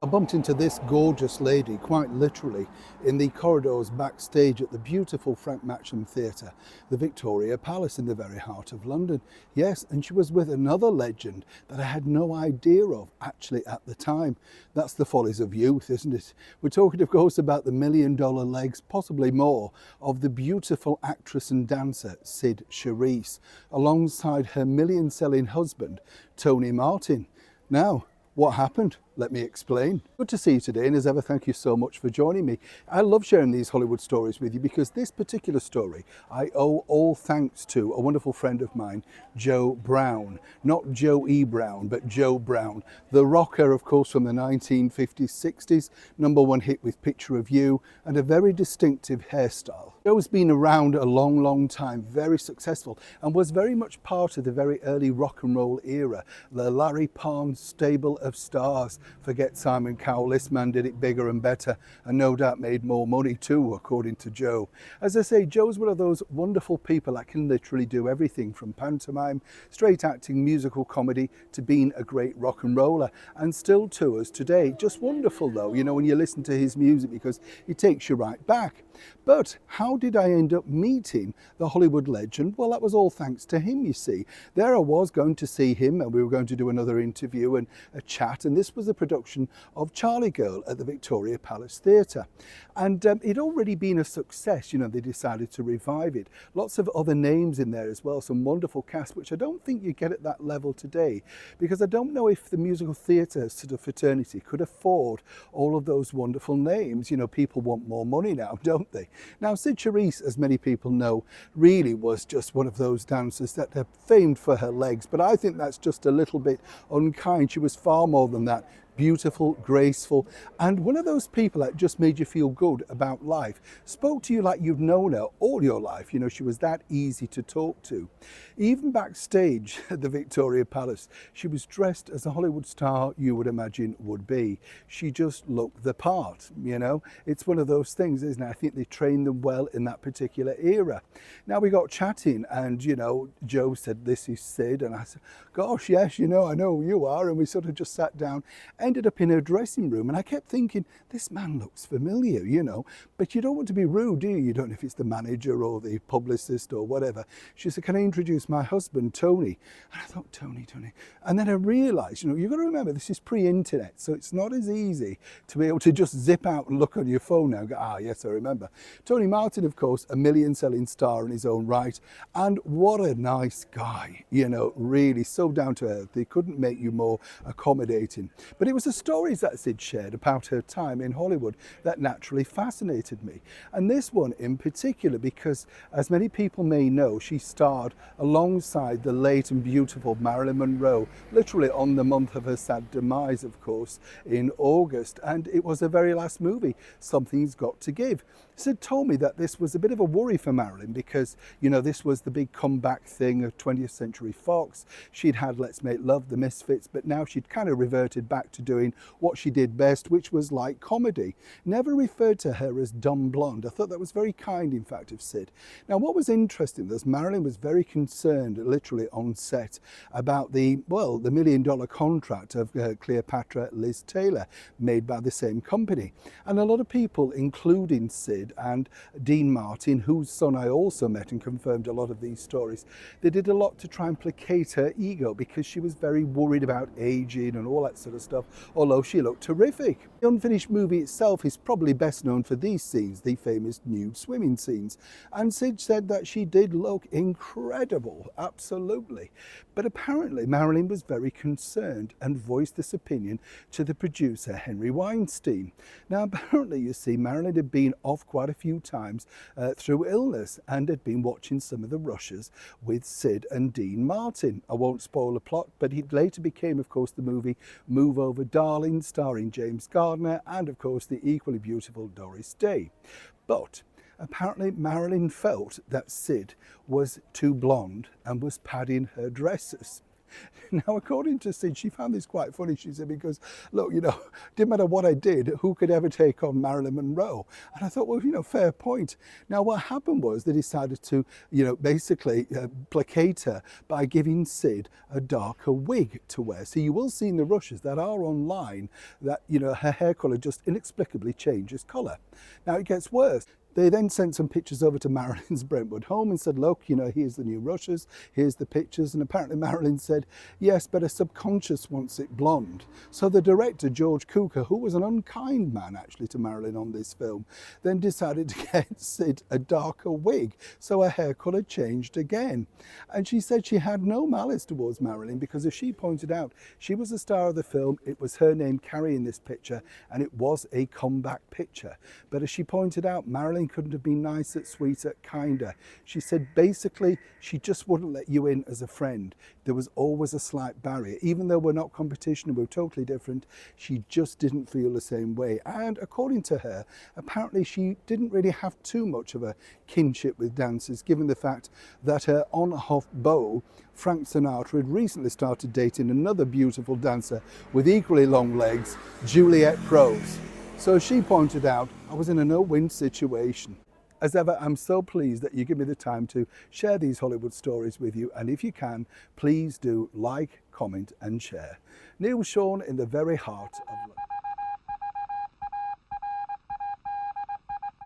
I bumped into this gorgeous lady, quite literally, in the corridors backstage at the beautiful Frank Matcham Theatre, the Victoria Palace in the very heart of London. Yes, and she was with another legend that I had no idea of, actually, at the time. That's the follies of youth, isn't it? We're talking, of course, about the million-dollar legs, possibly more, of the beautiful actress and dancer, Cyd Charisse, alongside her million-selling husband, Tony Martin. Now, what happened? Let me explain. Good to see you today, and as ever, thank you so much for joining me. I love sharing these Hollywood stories with you because this particular story I owe all thanks to a wonderful friend of mine, Joe Brown. Not Joe E. Brown, but Joe Brown. The rocker, of course, from the 1950s, 60s, #1 hit with Picture of You, and a very distinctive hairstyle. Joe's been around a long time, very successful, and was very much part of the very early rock and roll era. The Larry Parnes stable of stars. Forget Simon Cowell, this man did it bigger and better, and no doubt made more money too, according to Joe. As I say, Joe's one of those wonderful people that can literally do everything from pantomime, straight acting, musical comedy, to being a great rock and roller, and still tours today. Just wonderful though, you know, when you listen to his music, because it takes you right back. But how did I end up meeting the Hollywood legend? Well, that was all thanks to him, you see. There I was going to see him, and we were going to do another interview and a chat, and this was a production of Charlie Girl at the Victoria Palace Theatre. And it'd already been a success, you know, they decided to revive it. Lots of other names in there as well, some wonderful cast, which I don't think you get at that level today, because I don't know if the musical theatre sort of fraternity could afford all of those wonderful names. You know, people want more money now, don't they? Now, Cyd Charisse, as many people know, really was just one of those dancers that are famed for her legs, but I think that's just a little bit unkind. She was far more than that. Beautiful, graceful, and one of those people that just made you feel good about life. Spoke to you like you've known her all your life. You know, she was that easy to talk to. Even backstage at the Victoria Palace, she was dressed as a Hollywood star you would imagine would be. She just looked the part, you know. It's one of those things, isn't it? I think they trained them well in that particular era. Now we got chatting, and, you know, Joe said, "This is Cyd," and I said, "Gosh, yes, you know, I know who you are," and we sort of just sat down. Ended up in her dressing room, and I kept thinking, this man looks familiar, you know, but you don't want to be rude, do you? You don't know if it's the manager or the publicist or whatever. She said, "Can I introduce my husband, Tony?" And I thought, Tony. And then I realized, you know, you've got to remember, this is pre-internet, so it's not as easy to be able to just zip out and look on your phone now and go, "Ah, yes, I remember." Tony Martin, of course, a million-selling star in his own right, and what a nice guy, you know, really so down to earth. They couldn't make you more accommodating. But it was the stories that Cyd shared about her time in Hollywood that naturally fascinated me. And this one in particular, because as many people may know, she starred alongside the late and beautiful Marilyn Monroe, literally on the month of her sad demise, of course, in August. And it was her very last movie, Something's Got to Give. Cyd told me that this was a bit of a worry for Marilyn because, you know, this was the big comeback thing of 20th Century Fox. She'd had Let's Make Love, The Misfits, but now she'd kind of reverted back to doing what she did best, which was light comedy. Never referred to her as dumb blonde. I thought that was very kind, in fact, of Cyd. Now, what was interesting was Marilyn was very concerned, literally on set, about the million-dollar contract of Cleopatra Liz Taylor, made by the same company. And a lot of people, including Cyd and Dean Martin, whose son I also met and confirmed a lot of these stories, they did a lot to try and placate her ego because she was very worried about aging and all that sort of stuff, although she looked terrific. The unfinished movie itself is probably best known for these scenes, the famous nude swimming scenes. And Cyd said that she did look incredible, absolutely. But apparently Marilyn was very concerned and voiced this opinion to the producer, Henry Weinstein. Now, apparently, you see, Marilyn had been off quite a few times through illness and had been watching some of the rushes with Cyd and Dean Martin. I won't spoil the plot, but it later became, of course, the movie Move Over Darling, starring James Gardner and, of course, the equally beautiful Doris Day. But apparently Marilyn felt that Cyd was too blonde and was padding her dresses. Now, according to Cyd, she found this quite funny. She said, because, look, you know, didn't matter what I did, who could ever take on Marilyn Monroe? And I thought, well, you know, fair point. Now, what happened was they decided to, you know, basically placate her by giving Cyd a darker wig to wear. So you will see in the rushes that are online that, you know, her hair colour just inexplicably changes colour. Now, it gets worse. They then sent some pictures over to Marilyn's Brentwood home and said, look, you know, here's the new rushes, here's the pictures. And apparently Marilyn said, yes, but a subconscious wants it blonde. So the director, George Cukor, who was an unkind man actually to Marilyn on this film, then decided to get Cyd a darker wig. So her hair colour changed again. And she said she had no malice towards Marilyn because, as she pointed out, she was the star of the film, it was her name carrying this picture, and it was a comeback picture. But as she pointed out, Marilyn couldn't have been nicer, sweeter, kinder. She said basically she just wouldn't let you in as a friend. There was always a slight barrier. Even though we're not competition and we're totally different, she just didn't feel the same way. And according to her, apparently she didn't really have too much of a kinship with dancers, given the fact that her on-off beau, Frank Sinatra, had recently started dating another beautiful dancer with equally long legs, Juliette Prose. So as she pointed out, I was in a no-win situation. As ever, I'm so pleased that you give me the time to share these Hollywood stories with you. And if you can, please do like, comment and share. Neil Sean in the very heart of London.